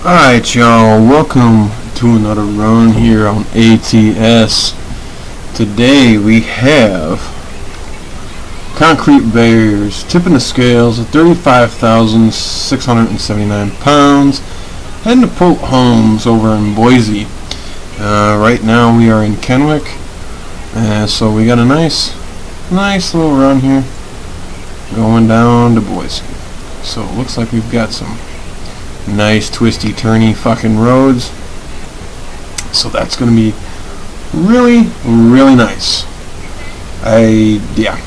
Alright y'all, welcome to another run here on ATS. Today we have concrete barriers, tipping the scales at 35,679 pounds, heading to Pope Homes over in Boise. Right now we are in Kennewick, so we got a nice little run here going down to Boise. So it looks like we've got some nice twisty turny fucking roads, so that's gonna be really nice. Yeah.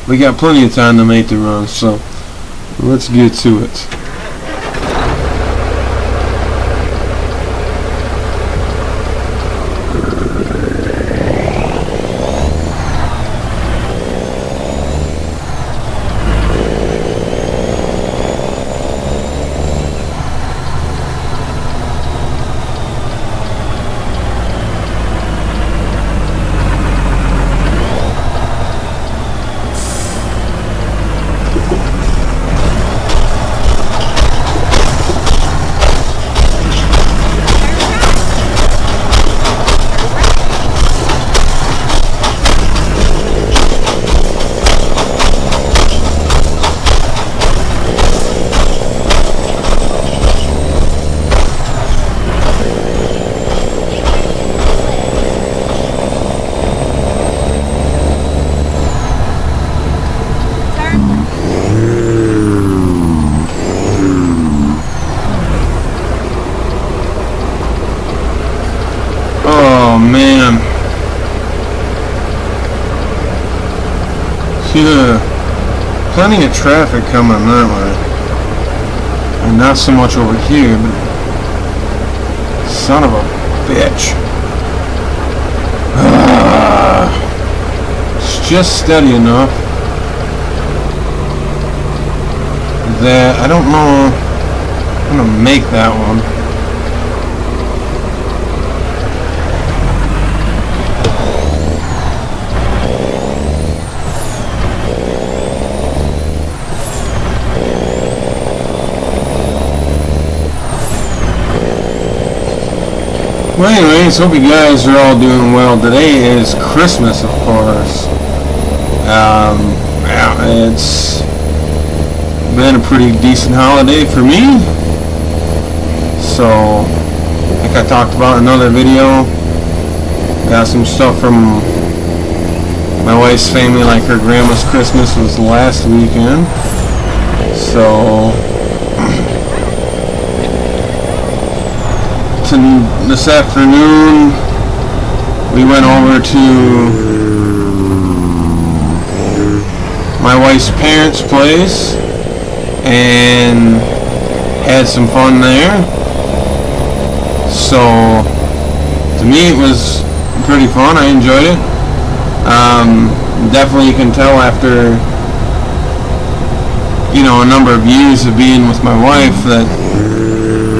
We got plenty of time to make the run, so let's get to it. Man, yeah, plenty of traffic coming that way, and not so much over here, but son of a bitch. It's just steady enough that I don't know I'm gonna make that one. Well, anyways, hope you guys are all doing well. Today is Christmas, of course. Yeah, it's been a pretty decent holiday for me. So, like I talked about in another video, got some stuff from my wife's family, like her grandma's Christmas was last weekend. So, this afternoon we went over to my wife's parents' place and had some fun there. So to me it was pretty fun. I enjoyed it. Definitely you can tell after a number of years of being with my wife that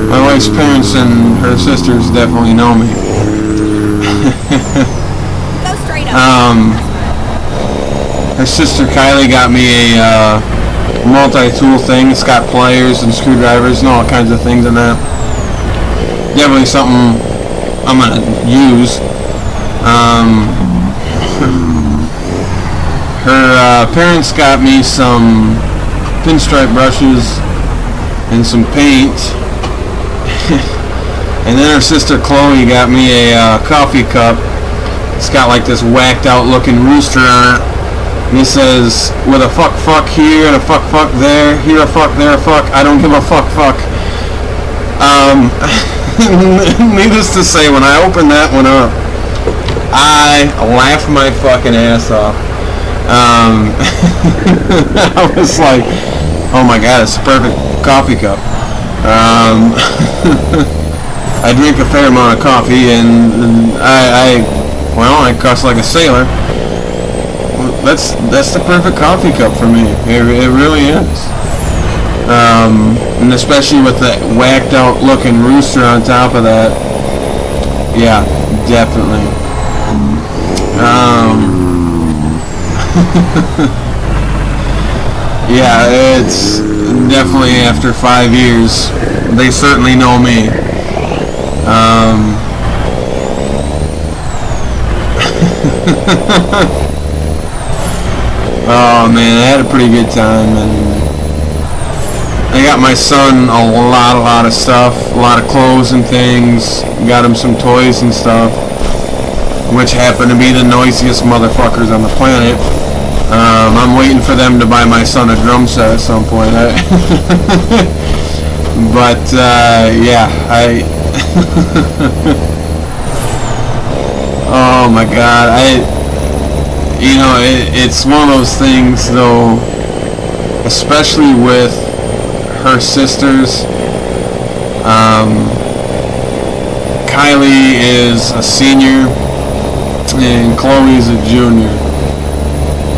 my wife's parents and her sisters definitely know me. Go straight up. Her sister Kylie got me a multi-tool thing. It's got pliers and screwdrivers and all kinds of things in that. Definitely something I'm gonna use. Her parents got me some pinstripe brushes and some paint. And then her sister Chloe got me a coffee cup. It's got like this whacked out looking rooster on it. And he says, with a fuck here and a fuck there, here a fuck, there a fuck, I don't give a fuck. Needless to say, when I opened that one up, I laughed my fucking ass off. I was like, oh my god, it's a perfect coffee cup. I drink a fair amount of coffee, and I cuss like a sailor. That's the perfect coffee cup for me. It really is. And especially with that whacked out looking rooster on top of that. Yeah, definitely. Yeah, definitely after 5 years, they certainly know me. Oh man, I had a pretty good time, and I got my son a lot of stuff, a lot of clothes and things. Got him some toys and stuff, which happen to be the noisiest motherfuckers on the planet. I'm waiting for them to buy my son a drum set at some point. But yeah, oh my God, you know, it's one of those things though, especially with her sisters. Kylie is a senior and Chloe's a junior,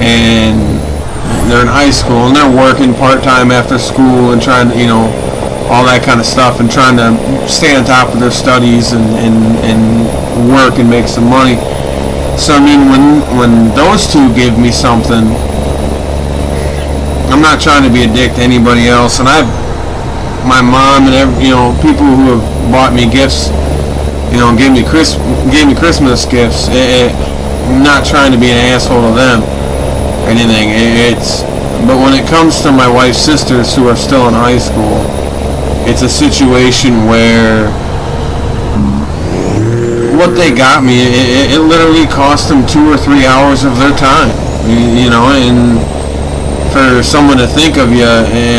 and they're in high school and they're working part-time after school and trying to, you know, all that kind of stuff, and trying to stay on top of their studies and work and make some money. So I mean, when those two give me something, I'm not trying to be a dick to anybody else, and my mom and you know, people who have bought me gifts, you know, gave me Christmas gifts. I'm not trying to be an asshole to them or anything. But when it comes to my wife's sisters who are still in high school, it's a situation where what they got me, it literally cost them 2 or 3 hours of their time, you know, and for someone to think of you,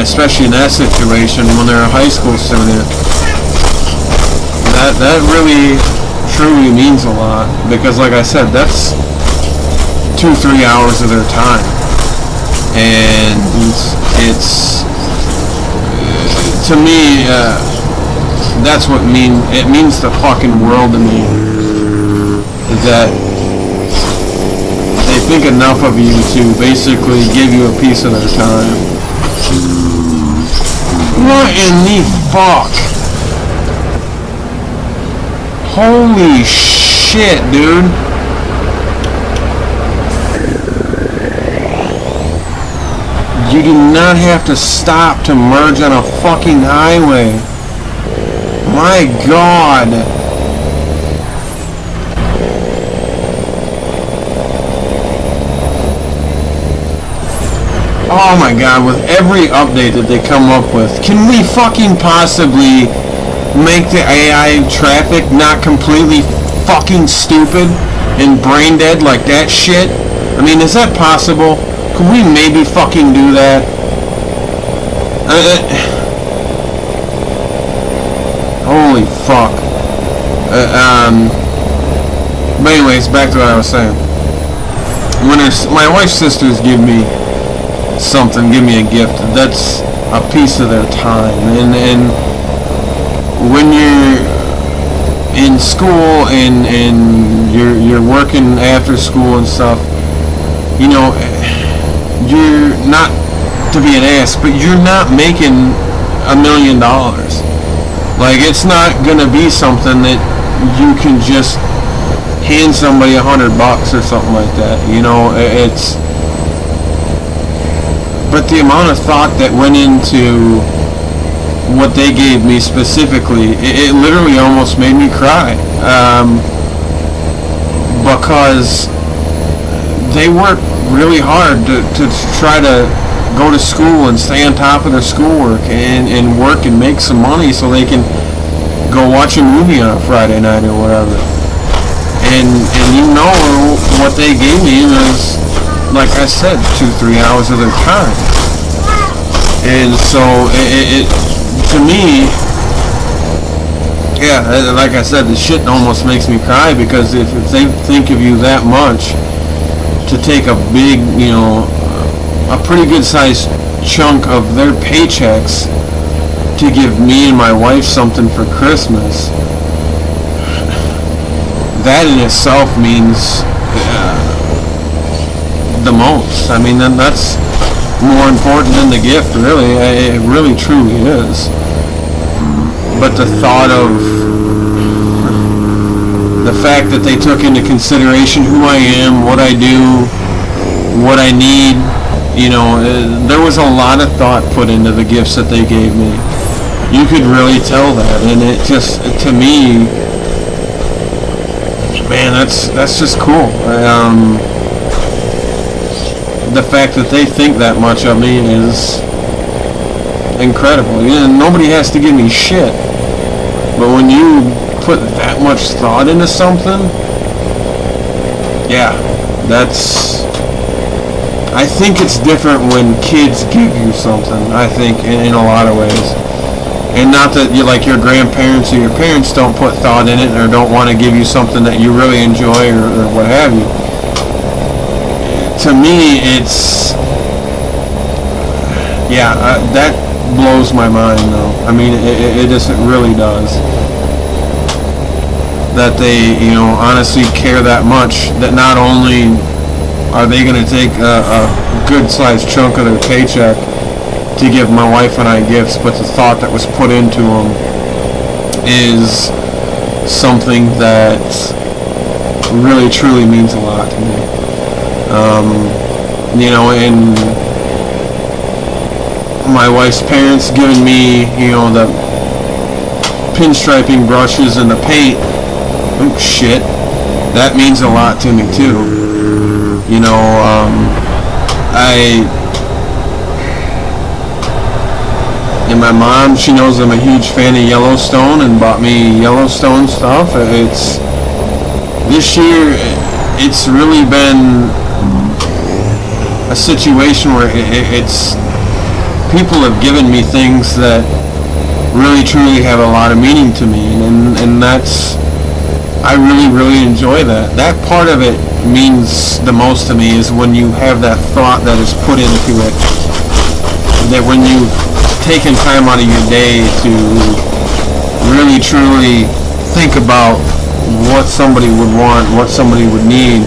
especially in that situation when they're a high school student, that really truly means a lot, because like I said, that's 2-3 hours of their time, and it's to me, that's what it means the fucking world to me, that they think enough of you to basically give you a piece of their time. What in the fuck? Holy shit, dude. You do not have to stop to merge on a fucking highway. My God. Oh my God, with every update that they come up with, can we fucking possibly make the AI traffic not completely fucking stupid and brain dead like that shit? I mean, is that possible? Could we maybe fucking do that? Holy fuck. But anyways, back to what I was saying. When my wife's sisters give me something, give me a gift, that's a piece of their time. And when you're in school and you're working after school and stuff, you know, you're not, to be an ass, but you're not making $1 million. Like, it's not gonna be something that you can just hand somebody $100 or something like that, you know. But the amount of thought that went into what they gave me specifically, it literally almost made me cry, because they work really hard to try to go to school and stay on top of their schoolwork and work and make some money so they can go watch a movie on a Friday night or whatever. And you know what they gave me was, like I said, 2-3 hours of their time. And so it to me, yeah, like I said, the shit almost makes me cry, because if they think of you that much, to take a big, you know, a pretty good sized chunk of their paychecks to give me and my wife something for Christmas, that in itself means the most. I mean, then that's more important than the gift, really. It really truly is. But the thought of the fact that they took into consideration who I am, what I do, what I need, you know, there was a lot of thought put into the gifts that they gave me. You could really tell that, and it just, to me, man, that's just cool. The fact that they think that much of me is incredible. Nobody has to give me shit, but when you put that much thought into something, yeah, I think it's different when kids give you something, I think, in a lot of ways. And not that you, like your grandparents or your parents don't put thought in it or don't want to give you something that you really enjoy or what have you. To me, it's, yeah, that blows my mind though. I mean, it just, it really does. That they, you know, honestly care that much, that not only are they going to take a good sized chunk of their paycheck to give my wife and I gifts, but the thought that was put into them is something that really truly means a lot to me. You know, and my wife's parents giving me, you know, the pinstriping brushes and the paint, oh shit, that means a lot to me too. You know, and my mom, she knows I'm a huge fan of Yellowstone and bought me Yellowstone stuff. It's, this year, it's really been a situation where it's, people have given me things that really truly have a lot of meaning to me, and that's, I really enjoy that. That part of it means the most to me, is when you have that thought that is put into it, that when you've taken time out of your day to really truly think about what somebody would want, what somebody would need,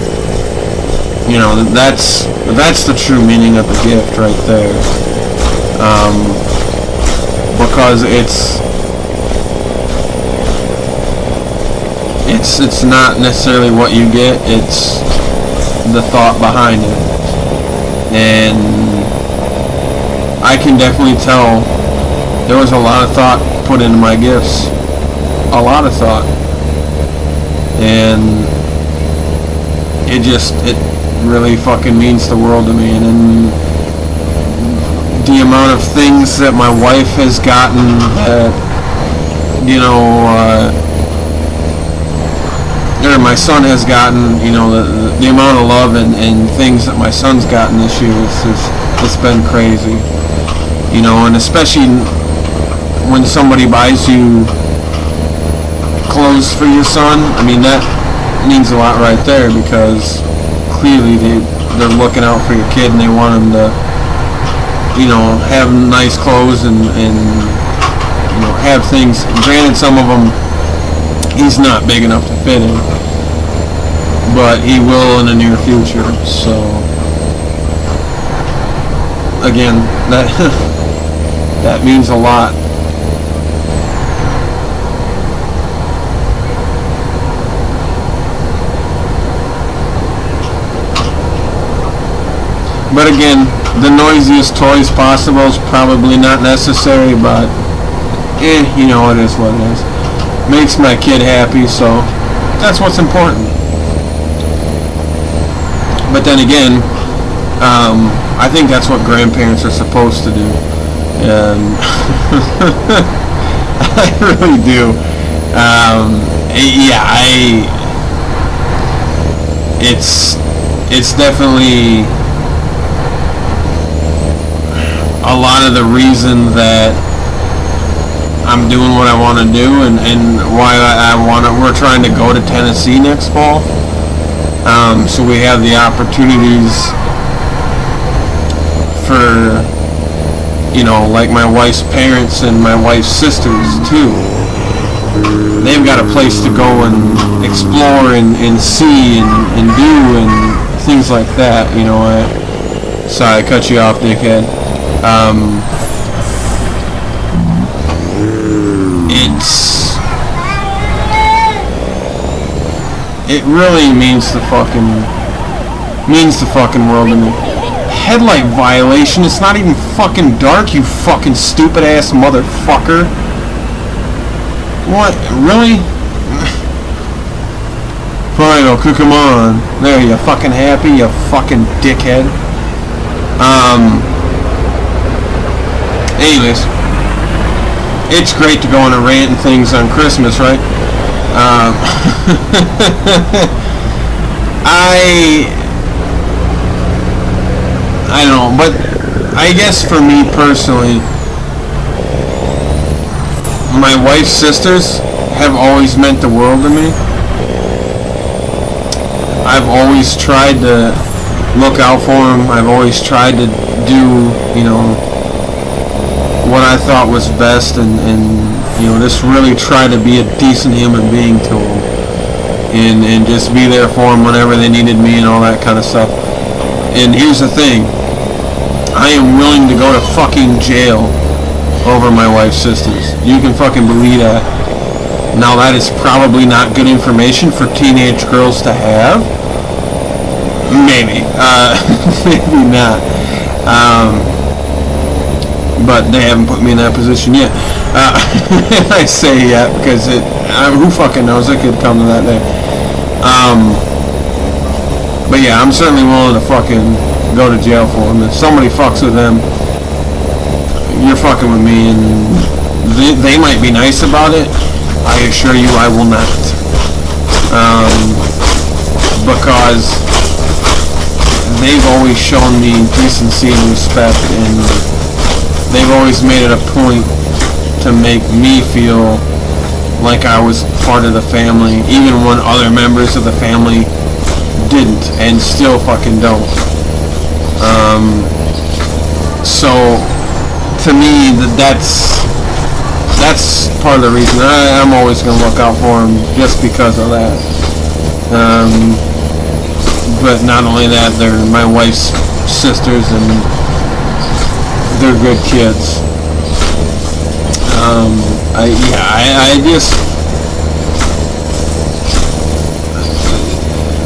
you know, that's the true meaning of the gift right there. Because it's not necessarily what you get, it's the thought behind it. And I can definitely tell there was a lot of thought put into my gifts. A lot of thought. And it really fucking means the world to me. And then the amount of things that my wife has gotten that, you know, or my son has gotten, you know, the amount of love and things that my son's gotten this year, it's been crazy. You know, and especially when somebody buys you clothes for your son, I mean, that means a lot right there, because clearly they're looking out for your kid and they want him to, you know, have nice clothes and you know, have things. Granted, some of them he's not big enough to fit in, but he will in the near future. So again, that means a lot. But again, the noisiest toys possible is probably not necessary, but you know, it is what it is. Makes my kid happy, so that's what's important. But then again, I think that's what grandparents are supposed to do. I really do. Yeah, it's definitely a lot of the reason that I'm doing what I want to do, and why we're trying to go to Tennessee next fall. So we have the opportunities for, you know, like my wife's parents and my wife's sisters too. They've got a place to go and explore and see and do and things like that, you know. Sorry, I cut you off, dickhead. It really means the fucking world to me. headlight violation. It's not even fucking dark, you fucking stupid ass motherfucker. What? Really? Fine, I'll cook 'em on. There, you fucking happy, you fucking dickhead. Anyways, it's great to go on a rant and things on Christmas, right? I don't know, but I guess for me personally, my wife's sisters have always meant the world to me. I've always tried to look out for them. I've always tried to do, you know, what I thought was best, and you know, just really try to be a decent human being to them, and just be there for them whenever they needed me and all that kind of stuff. And here's the thing, I am willing to go to fucking jail over my wife's sisters. You can fucking believe that. Now that is probably not good information for teenage girls to have. Maybe. Maybe not. But they haven't put me in that position yet. I say yet because who fucking knows, it could come to that day. But yeah, I'm certainly willing to fucking go to jail for them. If somebody fucks with them, you're fucking with me, and they might be nice about it. I assure you I will not. Because they've always shown me decency and respect, and they've always made it a point to make me feel like I was part of the family, even when other members of the family didn't and still fucking don't. So to me, that's part of the reason I'm always going to look out for them, just because of that. But not only that, they're my wife's sisters, and they're good kids. I just,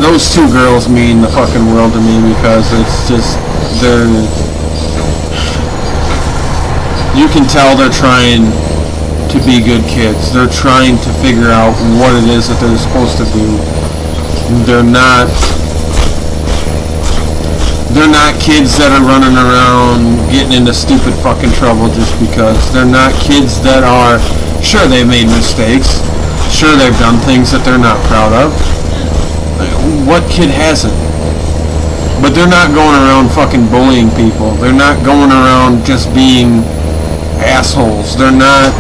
those two girls mean the fucking world to me, because it's just, you can tell they're trying to be good kids. They're trying to figure out what it is that they're supposed to do. They're not kids that are running around getting into stupid fucking trouble just because. They're not kids that are, sure, they've made mistakes. Sure, they've done things that they're not proud of. What kid hasn't? But they're not going around fucking bullying people. They're not going around just being assholes. They're not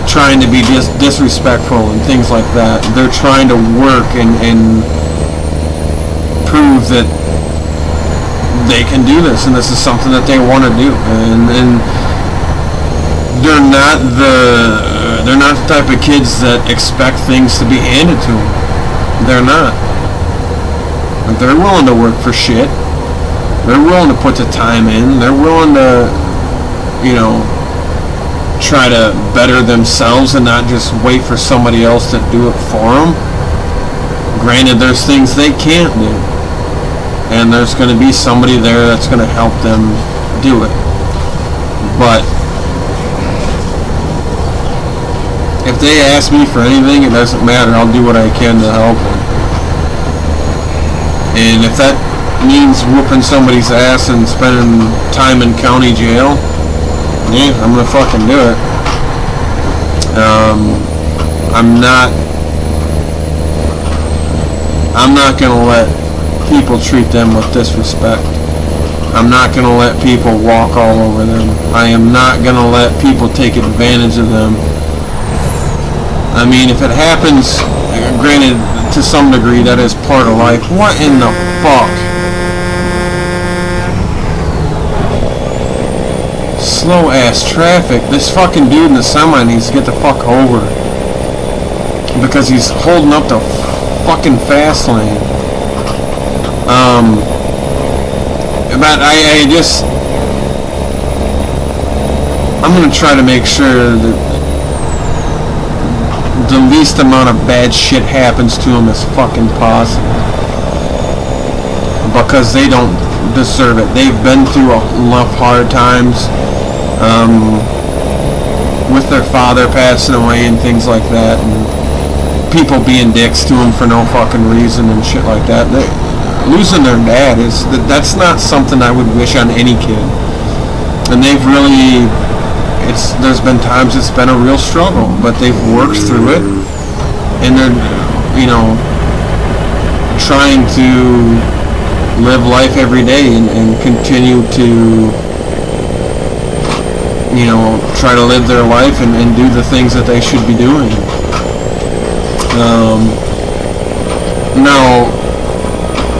trying to be disrespectful and things like that. They're trying to work and prove that they can do this, and this is something that they want to do. And they're not the type of kids that expect things to be handed to them. They're not. They're willing to work for shit. They're willing to put the time in. They're willing to, you know, try to better themselves and not just wait for somebody else to do it for them. Granted, there's things they can't do, and there's going to be somebody there that's going to help them do it. But if they ask me for anything, it doesn't matter. I'll do what I can to help them. And if that means whooping somebody's ass and spending time in county jail, yeah, I'm gonna fucking do it. I'm not gonna let people treat them with disrespect. I'm not gonna let people walk all over them. I am not gonna let people take advantage of them. I mean, if it happens, granted, to some degree, that is part of life. What in the fuck? Slow ass traffic. This fucking dude in the semi needs to get the fuck over, because he's holding up the fucking fast lane. But I'm gonna try to make sure that the least amount of bad shit happens to him as fucking possible, because they don't deserve it. They've been through enough hard times with their father passing away and things like that, and people being dicks to them for no fucking reason and shit like that. Losing their dad that's not something I would wish on any kid. And they've really, there's been times it's been a real struggle, but they've worked through it, and they're, you know, trying to live life every day and continue to, you know, try to live their life and do the things that they should be doing. Now,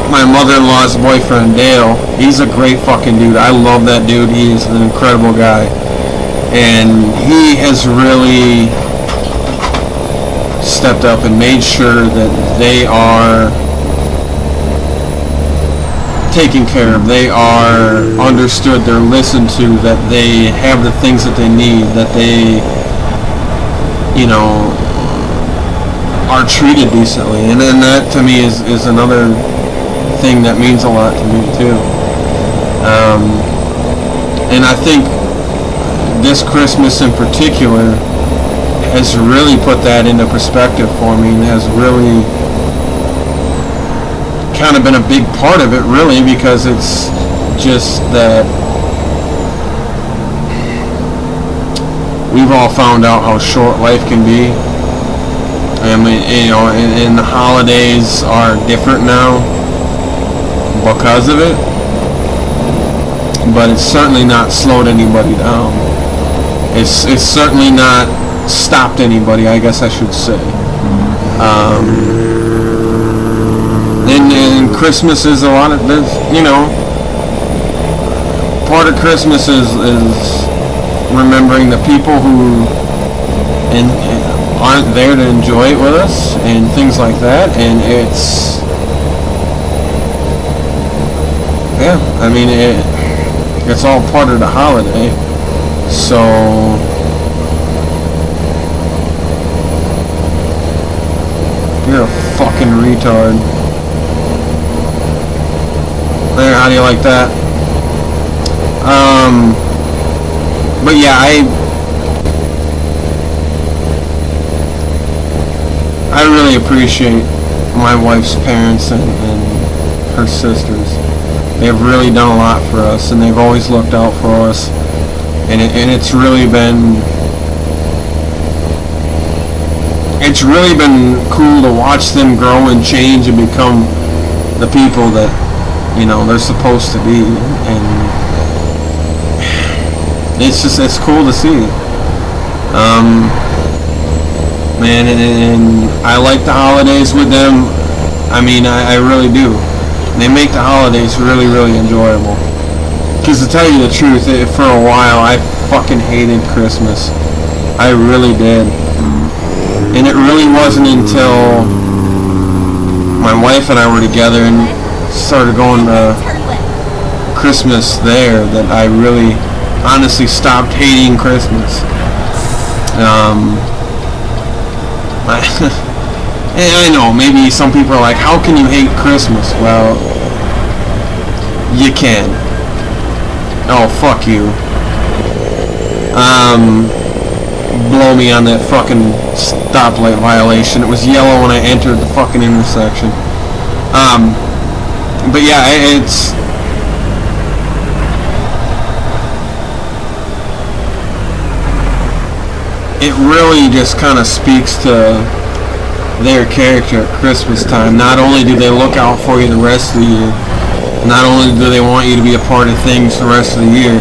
my mother-in-law's boyfriend, Dale, he's a great fucking dude. I love that dude. He is an incredible guy. And he has really stepped up and made sure that they are taken care of, they are understood, they're listened to, that they have the things that they need, that they, you know, are treated decently. And then that to me is another thing that means a lot to me too. And I think this Christmas in particular has really put that into perspective for me, and has really kind of been a big part of it, really, because it's just that we've all found out how short life can be. I mean, you know, and the holidays are different now because of it, but it's certainly not slowed anybody down. It's certainly not stopped anybody, I guess I should say. And Christmas is a lot of, there's, you know, part of Christmas is remembering the people who aren't there to enjoy it with us and things like that. And it's, yeah, I mean, it's all part of the holiday. So you're a fucking retard. There, how do you like that? But yeah, I really appreciate my wife's parents and her sisters. They've really done a lot for us, and they've always looked out for us. And it's really been cool to watch them grow and change and become the people that, you know, they're supposed to be. And it's cool to see. Man, and I like the holidays with them. I mean, I really do. They make the holidays really, really enjoyable. Because to tell you the truth, for a while I fucking hated Christmas. I really did. And it really wasn't until my wife and I were together and started going to Christmas there that I really honestly stopped hating Christmas. I know, maybe some people are like, how can you hate Christmas? Well, you can. Oh, fuck you. Blow me on that fucking stoplight violation. It was yellow when I entered the fucking intersection. But yeah, it really just kind of speaks to their character at Christmas time. Not only do they look out for you the rest of the year, not only do they want you to be a part of things the rest of the year,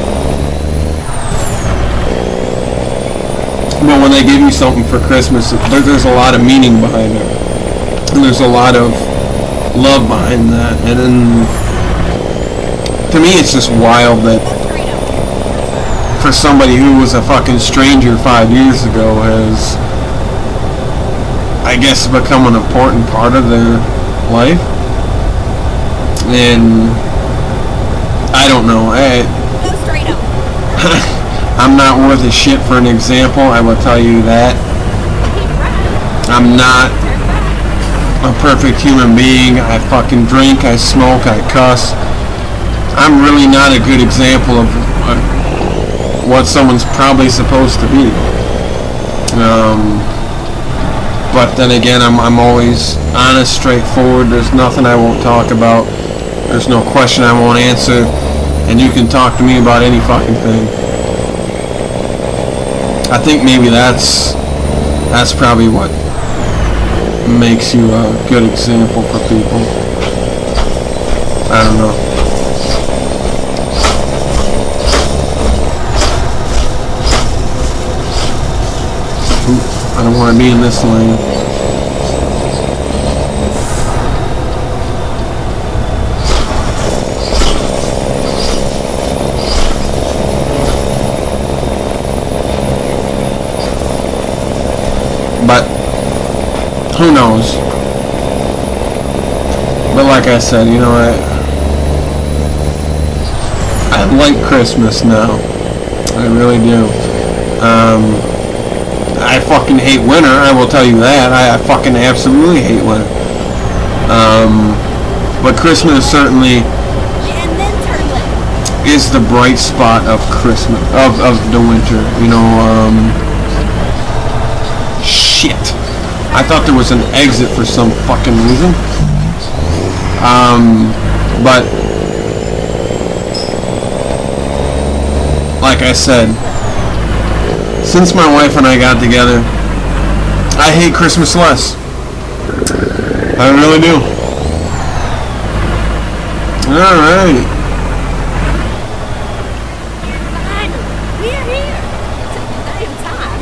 but when they give you something for Christmas, there's a lot of meaning behind it. And there's a lot of love behind that. And then, to me, it's just wild that for somebody who was a fucking stranger 5 years ago has, I guess, become an important part of their life. And I don't know. I'm not worth a shit for an example, I will tell you that. I'm not a perfect human being. I fucking drink, I smoke, I cuss. I'm really not a good example of what someone's probably supposed to be. But then again, I'm always honest, straightforward. There's nothing I won't talk about. There's no question I won't answer. And you can talk to me about any fucking thing. I think maybe that's probably what makes you a good example for people. I don't know. I don't want to be in this lane. But who knows? But like I said, you know, I like Christmas now. I really do. I fucking hate winter, I will tell you that. I fucking absolutely hate winter. But Christmas certainly is the bright spot of Christmas, of the winter. You know, shit. I thought there was an exit for some fucking reason. But like I said, since my wife and I got together, I hate Christmas less. I really do. Alright. We're here. It's time.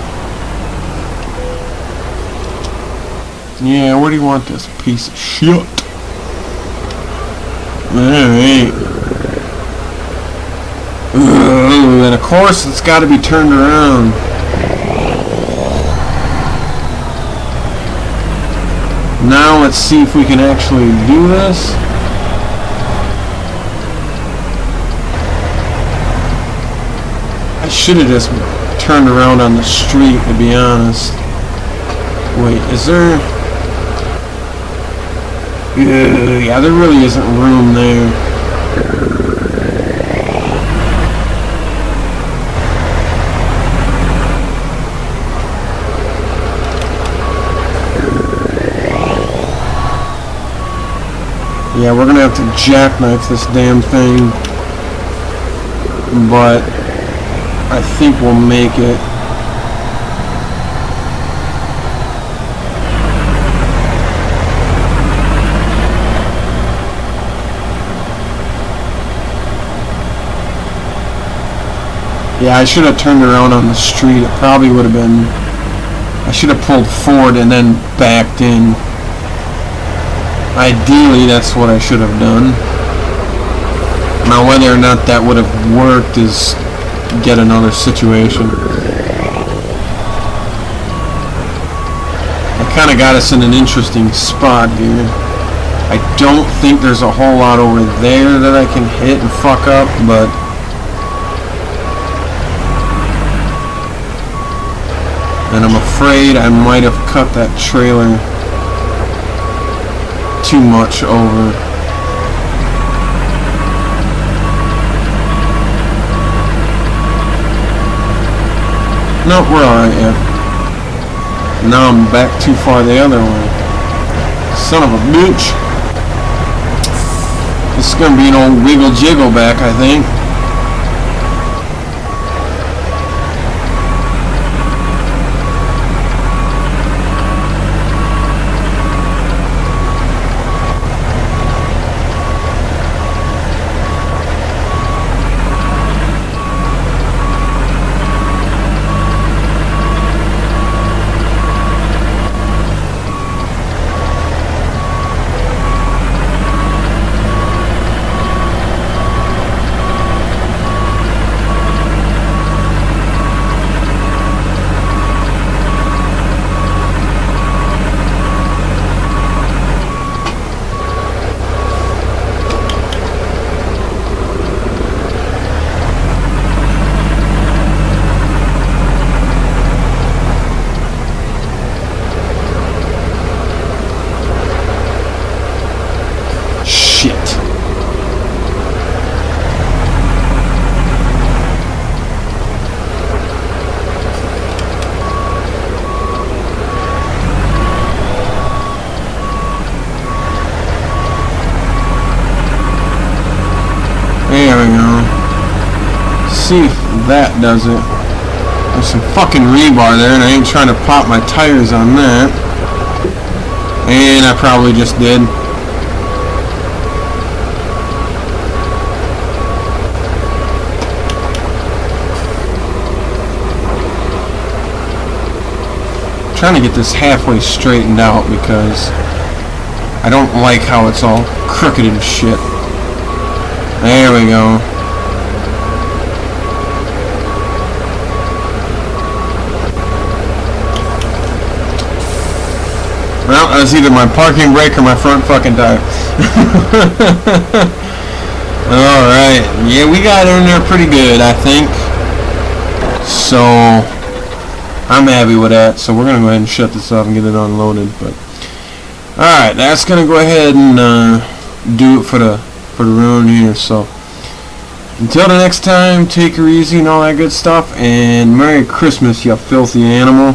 Yeah, where do you want this piece of shit? Alright. And of course it's got to be turned around. Now let's see if we can actually do this. I should have just turned around on the street, to be honest. Wait, is there... Yeah, there really isn't room there. Yeah, we're gonna have to jackknife this damn thing, but I think we'll make it. Yeah, I should have turned around on the street. It probably would have been... I should have pulled forward and then backed in. Ideally, that's what I should have done. Now, whether or not that would have worked is yet another situation. I kind of got us in an interesting spot here. I don't think there's a whole lot over there that I can hit and fuck up, but... And I'm afraid I might have cut that trailer too much over. Nope, we're alright, yeah. Now I'm back too far the other way. Son of a bitch. This is gonna be an old wiggle jiggle back, I think. see if that does it. There's some fucking rebar there, and I ain't trying to pop my tires on that. And I probably just did. Trying to get this halfway straightened out because I don't like how it's all crooked and shit. There we go. Well, that's either my parking brake or my front fucking tire. Alright. Yeah, we got in there pretty good, I think. So I'm happy with that, so we're going to go ahead and shut this off and get it unloaded. But alright, that's going to go ahead and do it for the run here. So until the next time, take her easy and all that good stuff, and Merry Christmas, you filthy animal.